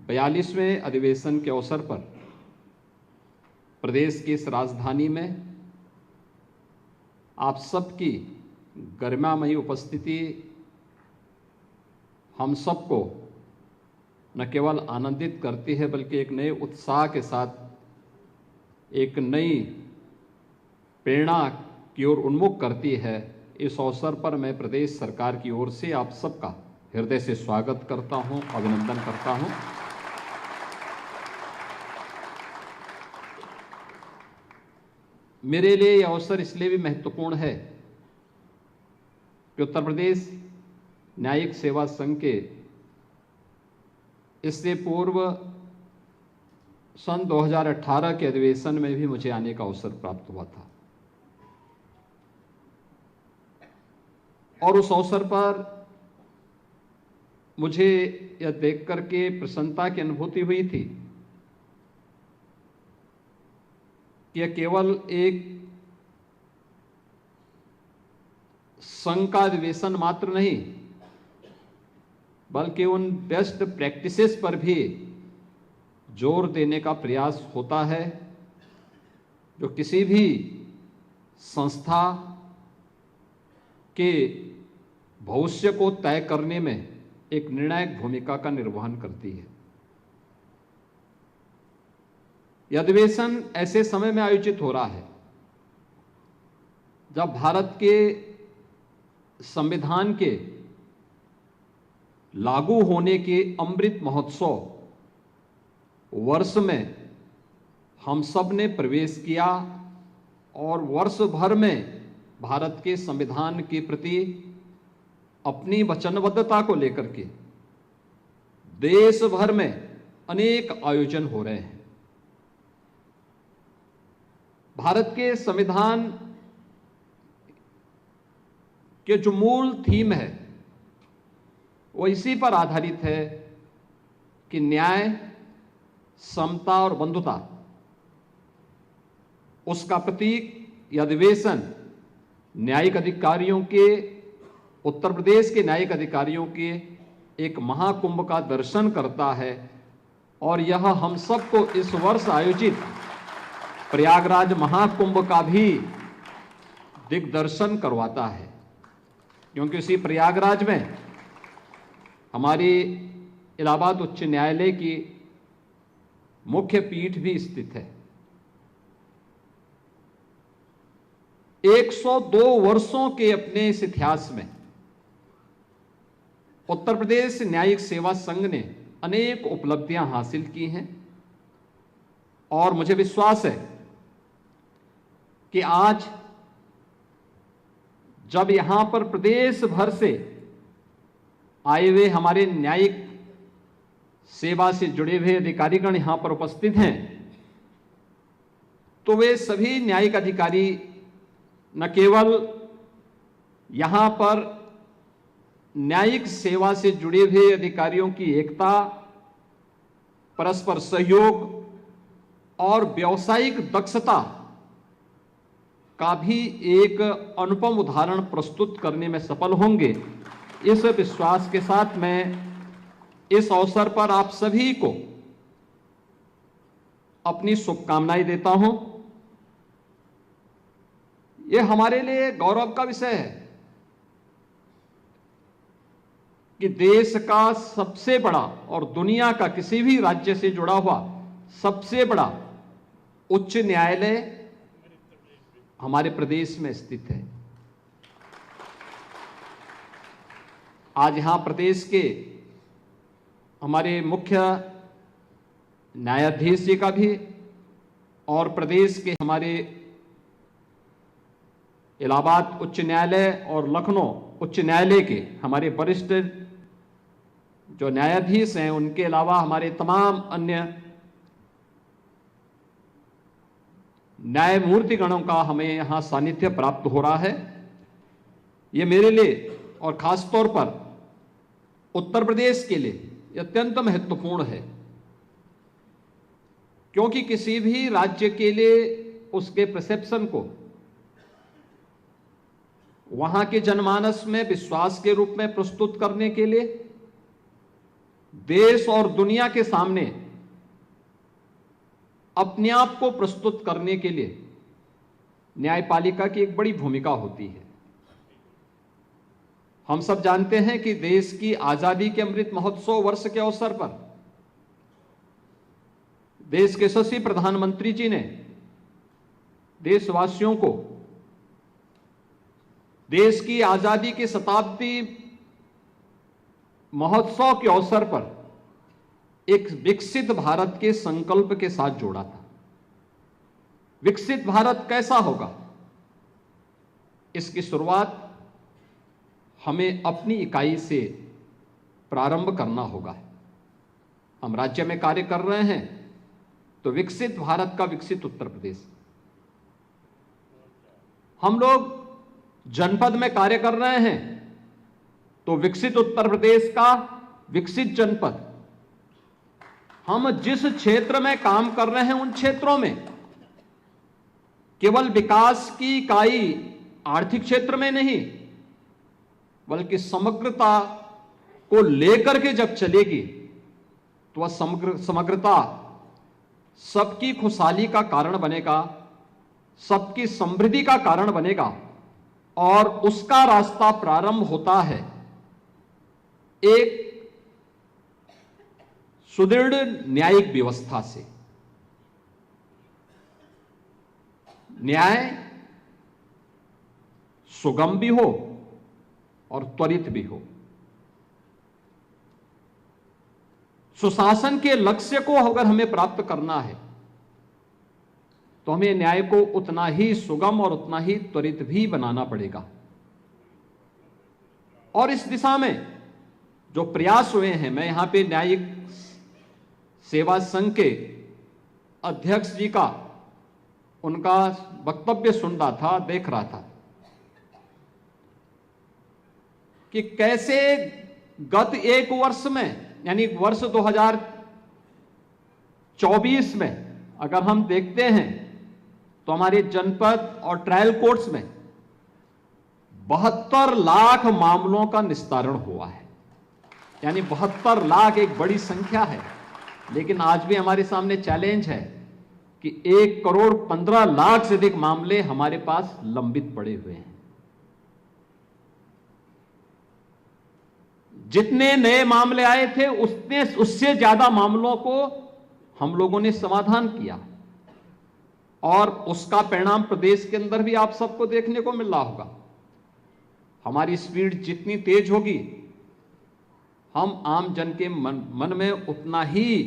42वें अधिवेशन के अवसर पर प्रदेश की इस राजधानी में आप सबकी गरिमामयी उपस्थिति हम सबको न केवल आनंदित करती है बल्कि एक नए उत्साह के साथ एक नई प्रेरणा की ओर उन्मुख करती है। इस अवसर पर मैं प्रदेश सरकार की ओर से आप सबका हृदय से स्वागत करता हूं, अभिनंदन करता हूं। मेरे लिए यह अवसर इसलिए भी महत्वपूर्ण है कि उत्तर प्रदेश न्यायिक सेवा संघ के इससे पूर्व सन 2018 के अधिवेशन में भी मुझे आने का अवसर प्राप्त हुआ था और उस अवसर पर मुझे यह देख करके प्रसन्नता की अनुभूति हुई थी कि यह केवल एक संघ का अधिवेशन मात्र नहीं बल्कि उन बेस्ट प्रैक्टिसेस पर भी जोर देने का प्रयास होता है जो किसी भी संस्था के भविष्य को तय करने में एक निर्णायक भूमिका का निर्वहन करती है। यह अधिवेशन ऐसे समय में आयोजित हो रहा है जब भारत के संविधान के लागू होने के अमृत महोत्सव वर्ष में हम सब ने प्रवेश किया और वर्ष भर में भारत के संविधान के प्रति अपनी वचनबद्धता को लेकर के देश भर में अनेक आयोजन हो रहे हैं। भारत के संविधान के जो मूल थीम है वो इसी पर आधारित है कि न्याय, समता और बंधुता, उसका प्रतीक यह अधिवेशन न्यायिक अधिकारियों के, उत्तर प्रदेश के न्यायिक अधिकारियों के एक महाकुंभ का दर्शन करता है और यह हम सबको इस वर्ष आयोजित प्रयागराज महाकुंभ का भी दिग्दर्शन करवाता है, क्योंकि उसी प्रयागराज में हमारी इलाहाबाद उच्च न्यायालय की मुख्य पीठ भी स्थित है। 102 वर्षों के अपने इस इतिहास में उत्तर प्रदेश न्यायिक सेवा संघ ने अनेक उपलब्धियां हासिल की हैं और मुझे विश्वास है कि आज जब यहां पर प्रदेश भर से आए हुए हमारे न्यायिक सेवा से जुड़े हुए अधिकारीगण यहां पर उपस्थित हैं तो वे सभी न्यायिक अधिकारी न केवल यहां पर न्यायिक सेवा से जुड़े हुए अधिकारियों की एकता, परस्पर सहयोग और व्यावसायिक दक्षता का भी एक अनुपम उदाहरण प्रस्तुत करने में सफल होंगे। इस विश्वास के साथ मैं इस अवसर पर आप सभी को अपनी शुभकामनाएं देता हूं। यह हमारे लिए गौरव का विषय है कि देश का सबसे बड़ा और दुनिया का किसी भी राज्य से जुड़ा हुआ सबसे बड़ा उच्च न्यायालय हमारे प्रदेश में स्थित है। आज यहां प्रदेश के हमारे मुख्य न्यायाधीश जी का भी और प्रदेश के हमारे इलाहाबाद उच्च न्यायालय और लखनऊ उच्च न्यायालय के हमारे वरिष्ठ जो न्यायाधीश हैं, उनके अलावा हमारे तमाम अन्य न्यायमूर्ति गणों का हमें यहां सानिध्य प्राप्त हो रहा है। ये मेरे लिए और खास तौर पर उत्तर प्रदेश के लिए अत्यंत महत्वपूर्ण है, क्योंकि किसी भी राज्य के लिए उसके परसेप्शन को वहां के जनमानस में विश्वास के रूप में प्रस्तुत करने के लिए देश और दुनिया के सामने अपने आप को प्रस्तुत करने के लिए न्यायपालिका की एक बड़ी भूमिका होती है। हम सब जानते हैं कि देश की आजादी के अमृत महोत्सव वर्ष के अवसर पर देश के यशस्वी प्रधानमंत्री जी ने देशवासियों को देश की आजादी के शताब्दी महोत्सव के अवसर पर एक विकसित भारत के संकल्प के साथ जोड़ा था। विकसित भारत कैसा होगा, इसकी शुरुआत हमें अपनी इकाई से प्रारंभ करना होगा। हम राज्य में कार्य कर रहे हैं तो विकसित भारत का विकसित उत्तर प्रदेश, हम लोग जनपद में कार्य कर रहे हैं तो विकसित उत्तर प्रदेश का विकसित जनपद, हम जिस क्षेत्र में काम कर रहे हैं उन क्षेत्रों में केवल विकास की इकाई आर्थिक क्षेत्र में नहीं बल्कि समग्रता को लेकर के जब चलेगी तो वह समग्रता सबकी खुशहाली का कारण बनेगा, सबकी समृद्धि का कारण बनेगा। और उसका रास्ता प्रारंभ होता है एक सुदृढ़ न्यायिक व्यवस्था से। न्याय सुगम भी हो और त्वरित भी हो। सुशासन के लक्ष्य को अगर हमें प्राप्त करना है तो हमें न्याय को उतना ही सुगम और उतना ही त्वरित भी बनाना पड़ेगा। और इस दिशा में जो प्रयास हुए हैं, मैं यहां पे न्यायिक सेवा संघ के अध्यक्ष जी का उनका वक्तव्य सुन रहा था, देख रहा था कि कैसे गत एक वर्ष में, यानी वर्ष 2024 में अगर हम देखते हैं तो हमारे जनपद और ट्रायल कोर्ट्स में 72 लाख मामलों का निस्तारण हुआ है। यानी 72 लाख एक बड़ी संख्या है, लेकिन आज भी हमारे सामने चैलेंज है कि 1,15,00,000 से अधिक मामले हमारे पास लंबित पड़े हुए हैं। जितने नए मामले आए थे उससे ज्यादा मामलों को हम लोगों ने समाधान किया और उसका परिणाम प्रदेश के अंदर भी आप सबको देखने को मिल रहा होगा। हमारी स्पीड जितनी तेज होगी, हम आम जन के मन में उतना ही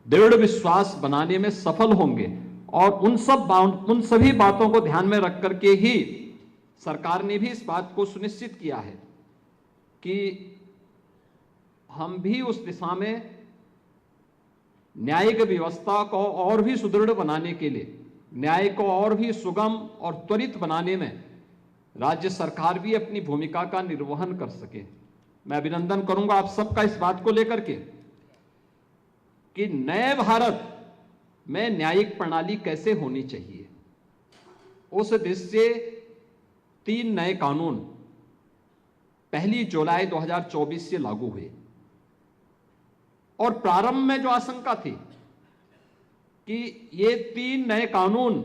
दृढ़ विश्वास बनाने में सफल होंगे। और उन सभी बातों को ध्यान में रख करके ही सरकार ने भी इस बात को सुनिश्चित किया है कि हम भी उस दिशा में न्यायिक व्यवस्था को और भी सुदृढ़ बनाने के लिए, न्याय को और भी सुगम और त्वरित बनाने में राज्य सरकार भी अपनी भूमिका का निर्वहन कर सके। मैं अभिनंदन करूंगा आप सबका इस बात को लेकर के कि नए भारत में न्यायिक प्रणाली कैसे होनी चाहिए। उस दृष्टि से 3 नए कानून 1 जुलाई 2024 से लागू हुए और प्रारंभ में जो आशंका थी कि ये 3 नए कानून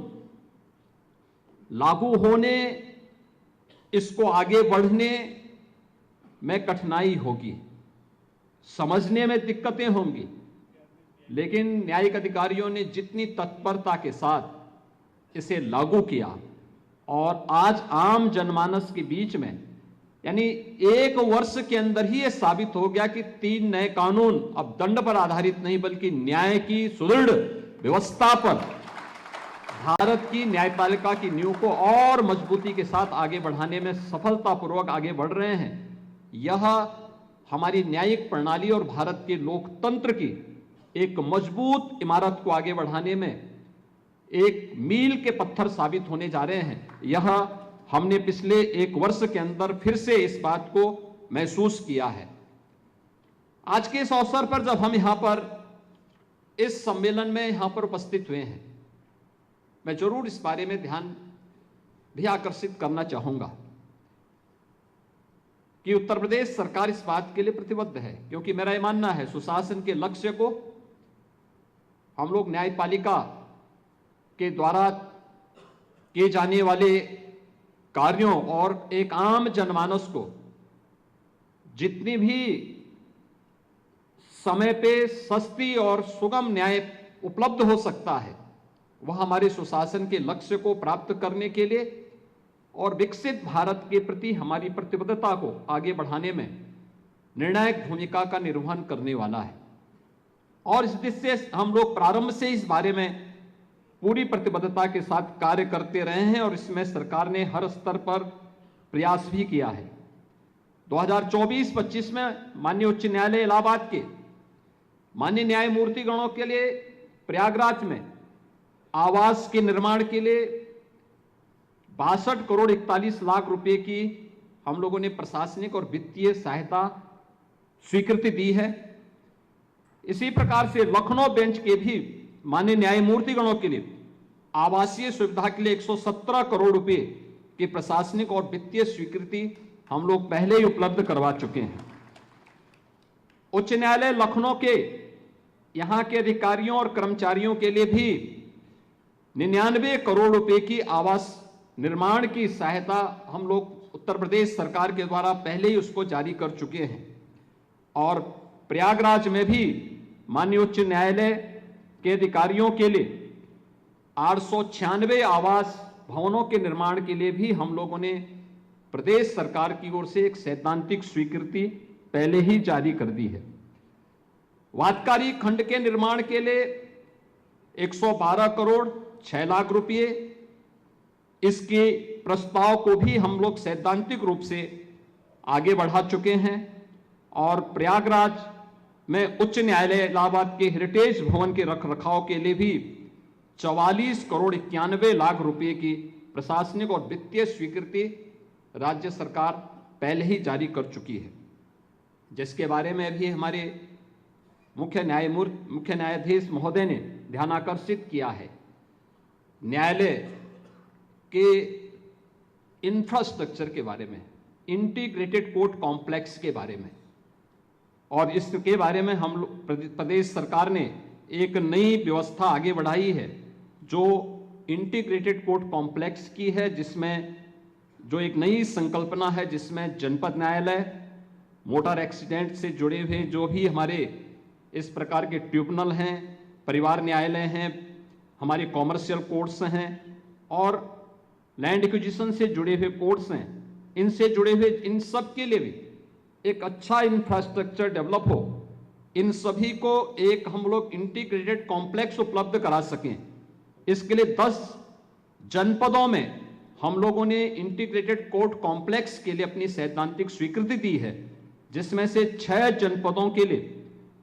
लागू होने, इसको आगे बढ़ने में कठिनाई होगी, समझने में दिक्कतें होंगी, लेकिन न्यायिक अधिकारियों ने जितनी तत्परता के साथ इसे लागू किया और आज आम जनमानस के बीच में, यानी 1 वर्ष के अंदर ही यह साबित हो गया कि 3 नए कानून अब दंड पर आधारित नहीं बल्कि न्याय की सुदृढ़ व्यवस्था पर भारत की न्यायपालिका की नींव को और मजबूती के साथ आगे बढ़ाने में सफलतापूर्वक आगे बढ़ रहे हैं। यह हमारी न्यायिक प्रणाली और भारत के लोकतंत्र की एक मजबूत इमारत को आगे बढ़ाने में एक मील के पत्थर साबित होने जा रहे हैं। यह हमने पिछले 1 वर्ष के अंदर फिर से इस बात को महसूस किया है। आज के इस अवसर पर जब हम यहां पर इस सम्मेलन में यहां पर उपस्थित हुए हैं, मैं जरूर इस बारे में ध्यान भी आकर्षित करना चाहूंगा कि उत्तर प्रदेश सरकार इस बात के लिए प्रतिबद्ध है, क्योंकि मेरा यह मानना है सुशासन के लक्ष्य को हम लोग न्यायपालिका के द्वारा किए जाने वाले कार्यों और एक आम जनमानस को जितनी भी समय पे सस्ती और सुगम न्याय उपलब्ध हो सकता है, वह हमारे सुशासन के लक्ष्य को प्राप्त करने के लिए और विकसित भारत के प्रति हमारी प्रतिबद्धता को आगे बढ़ाने में निर्णायक भूमिका का निर्वहन करने वाला है। और इस दृष्टि से हम लोग प्रारंभ से इस बारे में पूरी प्रतिबद्धता के साथ कार्य करते रहे हैं और इसमें सरकार ने हर स्तर पर प्रयास भी किया है। 2024-25 में माननीय उच्च न्यायालय इलाहाबाद के माननीय न्यायमूर्ति गणों के लिए प्रयागराज में आवास के निर्माण के लिए 62 करोड़ 41 लाख रुपए की हम लोगों ने प्रशासनिक और वित्तीय सहायता स्वीकृति दी है। इसी प्रकार से लखनऊ बेंच के भी माननीय न्यायमूर्ति गणों के लिए आवासीय सुविधा के लिए 117 करोड़ रुपए की प्रशासनिक और वित्तीय स्वीकृति हम लोग पहले ही उपलब्ध करवा चुके हैं। उच्च न्यायालय लखनऊ के यहां के अधिकारियों और कर्मचारियों के लिए भी 99 करोड़ रुपए की आवास निर्माण की सहायता हम लोग उत्तर प्रदेश सरकार के द्वारा पहले ही उसको जारी कर चुके हैं। और प्रयागराज में भी माननीय उच्च न्यायालय के अधिकारियों के लिए 896 आवास भवनों के निर्माण के लिए भी हम लोगों ने प्रदेश सरकार की ओर से एक सैद्धांतिक स्वीकृति पहले ही जारी कर दी है। वादकारी खंड के निर्माण के लिए 112 करोड़ 6 लाख रुपए, इसके प्रस्ताव को भी हम लोग सैद्धांतिक रूप से आगे बढ़ा चुके हैं। और प्रयागराज में उच्च न्यायालय इलाहाबाद के हेरिटेज भवन के रखरखाव के लिए भी 44 करोड़ 91 लाख रुपए की प्रशासनिक और वित्तीय स्वीकृति राज्य सरकार पहले ही जारी कर चुकी है, जिसके बारे में भी हमारे मुख्य न्यायाधीश महोदय ने ध्यान आकर्षित किया है। न्यायालय के इंफ्रास्ट्रक्चर के बारे में, इंटीग्रेटेड कोर्ट कॉम्प्लेक्स के बारे में, और इसके बारे में हम प्रदेश सरकार ने एक नई व्यवस्था आगे बढ़ाई है जो इंटीग्रेटेड कोर्ट कॉम्प्लेक्स की है, जिसमें जो एक नई संकल्पना है जिसमें जनपद न्यायालय, मोटर एक्सीडेंट से जुड़े हुए जो भी हमारे इस प्रकार के ट्रिब्यूनल हैं, परिवार न्यायालय हैं, हमारे कॉमर्शियल कोर्ट्स हैं और लैंड एक्विजिशन से जुड़े हुए कोर्ट्स हैं, इनसे जुड़े हुए इन सब के लिए भी एक अच्छा इंफ्रास्ट्रक्चर डेवलप हो, इन सभी को एक हम लोग इंटीग्रेटेड कॉम्प्लेक्स उपलब्ध करा सकें। इसके लिए 10 जनपदों में हम लोगों ने इंटीग्रेटेड कोर्ट कॉम्प्लेक्स के लिए अपनी सैद्धांतिक स्वीकृति दी है, जिसमें से 6 जनपदों के लिए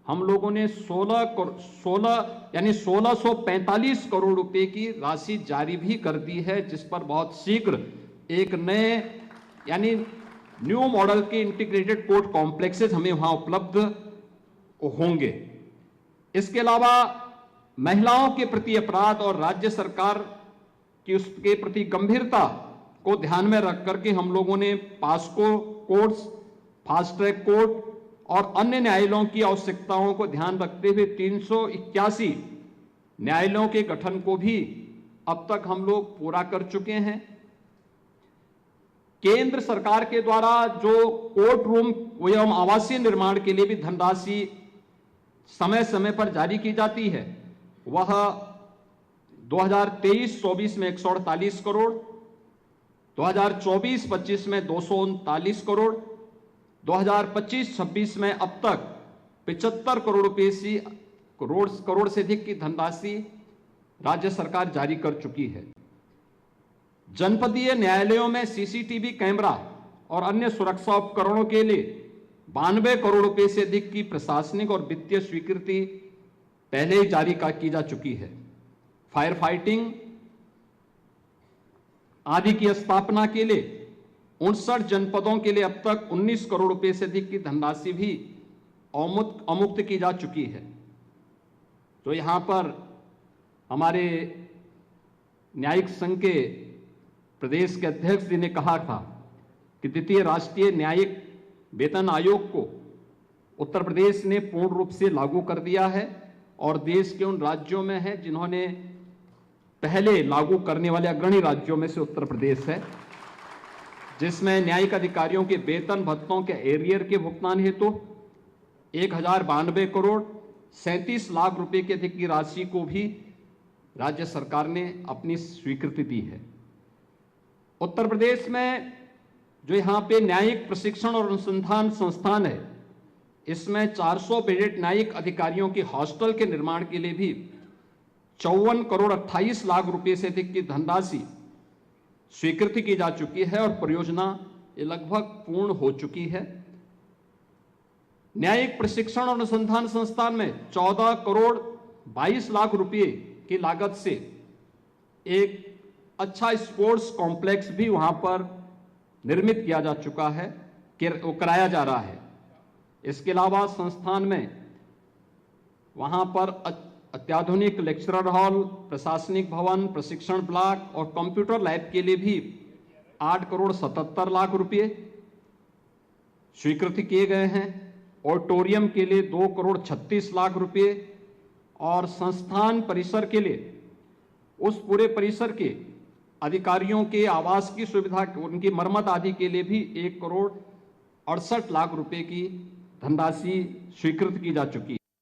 हम लोगों ने 1645 करोड़ रुपए की राशि जारी भी कर दी है, जिस पर बहुत शीघ्र एक नए यानी न्यू मॉडल के इंटीग्रेटेड कोर्ट कॉम्प्लेक्सेस हमें वहां उपलब्ध होंगे। इसके अलावा महिलाओं के प्रति अपराध और राज्य सरकार की उसके प्रति गंभीरता को ध्यान में रख करके हम लोगों ने POCSO courts, fast track court और अन्य न्यायालयों की आवश्यकताओं को ध्यान रखते हुए 381 न्यायालयों के गठन को भी अब तक हम लोग पूरा कर चुके हैं। केंद्र सरकार के द्वारा जो कोर्ट रूम एवं आवासीय निर्माण के लिए भी धनराशि समय समय पर जारी की जाती है, वह 2023-24 में 148 करोड़, 2024-25 में 239 करोड़, 2025-26 में अब तक 75 करोड़ रुपए करोड़ से अधिक की धनराशि राज्य सरकार जारी कर चुकी है। जनपदीय न्यायालयों में सीसीटीवी कैमरा और अन्य सुरक्षा उपकरणों के लिए 92 करोड़ रुपए से अधिक की प्रशासनिक और वित्तीय स्वीकृति पहले ही जारी की जा चुकी है। फायर फाइटिंग आदि की स्थापना के लिए 59 जनपदों के लिए अब तक 19 करोड़ रुपए से अधिक की धनराशि भी अमुक्त की जा चुकी है। तो यहां पर हमारे न्यायिक संघ के प्रदेश के अध्यक्ष जी ने कहा था कि द्वितीय राष्ट्रीय न्यायिक वेतन आयोग को उत्तर प्रदेश ने पूर्ण रूप से लागू कर दिया है और देश के उन राज्यों में है जिन्होंने पहले लागू करने वाले अग्रणी राज्यों में से उत्तर प्रदेश है, जिसमें न्यायिक अधिकारियों के वेतन भत्तों के एरियर के भुगतान हेतु 1092 करोड़ 37 लाख रुपए के अधिक की राशि को भी राज्य सरकार ने अपनी स्वीकृति दी है। उत्तर प्रदेश में जो यहाँ पे न्यायिक प्रशिक्षण और अनुसंधान संस्थान है, इसमें 400 बेडेड न्यायिक अधिकारियों की हॉस्टल के निर्माण के लिए भी 54 करोड़ 28 लाख रुपए से अधिक की धनराशि स्वीकृति की जा चुकी है और परियोजना लगभग पूर्ण हो चुकी है। न्यायिक प्रशिक्षण और अनुसंधान संस्थान में 14 करोड़ 22 लाख रुपए की लागत से एक अच्छा स्पोर्ट्स कॉम्प्लेक्स भी वहां पर निर्मित किया जा चुका है, वो कराया जा रहा है। इसके अलावा संस्थान में वहां पर अत्याधुनिक लेक्चरर हॉल, प्रशासनिक भवन, प्रशिक्षण ब्लॉक और कंप्यूटर लैब के लिए भी 8 करोड़ 77 लाख रुपए स्वीकृति किए गए हैं। ऑडिटोरियम के लिए 2 करोड़ 36 लाख रुपए और संस्थान परिसर के लिए, उस पूरे परिसर के अधिकारियों के आवास की सुविधा, उनकी मरम्मत आदि के लिए भी 1 करोड़ 68 लाख रुपए की धनराशि स्वीकृत की जा चुकी है।